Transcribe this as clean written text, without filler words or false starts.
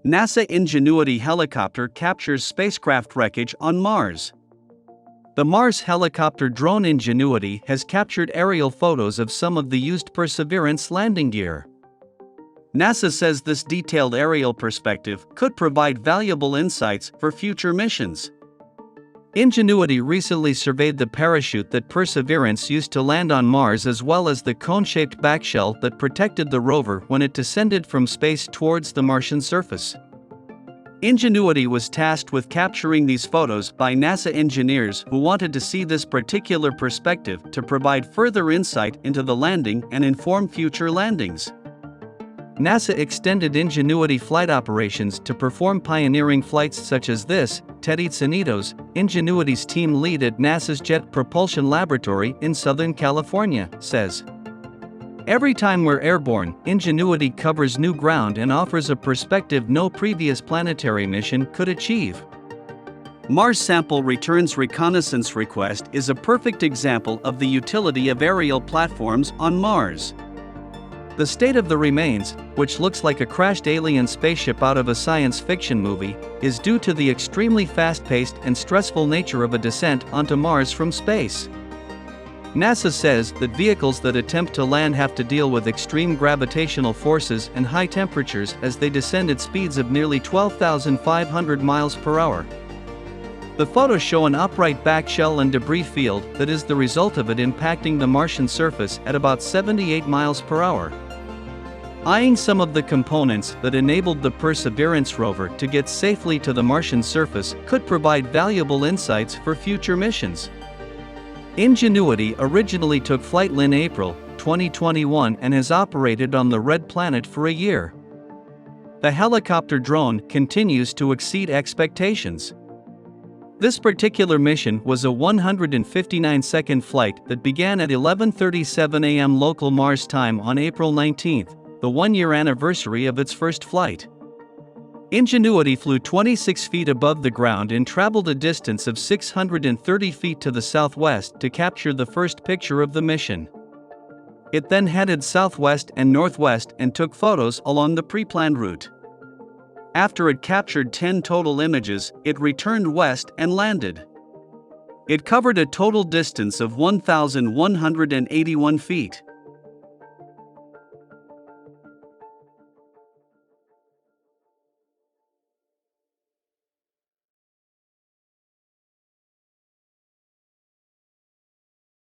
NASA Ingenuity helicopter captures spacecraft wreckage on Mars. The Mars helicopter drone Ingenuity has captured aerial photos of some of the used Perseverance landing gear. NASA says this detailed aerial perspective could provide valuable insights for future missions. Ingenuity recently surveyed the parachute that Perseverance used to land on Mars, as well as the cone-shaped backshell that protected the rover when it descended from space towards the Martian surface. Ingenuity was tasked with capturing these photos by NASA engineers who wanted to see this particular perspective to provide further insight into the landing and inform future landings. NASA extended Ingenuity flight operations to perform pioneering flights such as this, Teddy Tsanitos, Ingenuity's team lead at NASA's Jet Propulsion Laboratory in Southern California, says. Every time we're airborne, Ingenuity covers new ground and offers a perspective no previous planetary mission could achieve. Mars Sample Returns Reconnaissance Request is a perfect example of the utility of aerial platforms on Mars. The state of the remains, which looks like a crashed alien spaceship out of a science fiction movie, is due to the extremely fast-paced and stressful nature of a descent onto Mars from space. NASA says that vehicles that attempt to land have to deal with extreme gravitational forces and high temperatures as they descend at speeds of nearly 12,500 miles per hour. The photos show an upright backshell and debris field that is the result of it impacting the Martian surface at about 78 miles per hour. Eyeing some of the components that enabled the Perseverance rover to get safely to the Martian surface could provide valuable insights for future missions. Ingenuity originally took flight in April 2021 and has operated on the Red Planet for a year. The helicopter drone continues to exceed expectations. This particular mission was a 159-second flight that began at 11:37 a.m. local Mars time on April 19, the one-year anniversary of its first flight. Ingenuity flew 26 feet above the ground and traveled a distance of 630 feet to the southwest to capture the first picture of the mission. It then headed southwest and northwest and took photos along the pre-planned route. After it captured 10 total images, it returned west and landed. It covered a total distance of 1,181 feet.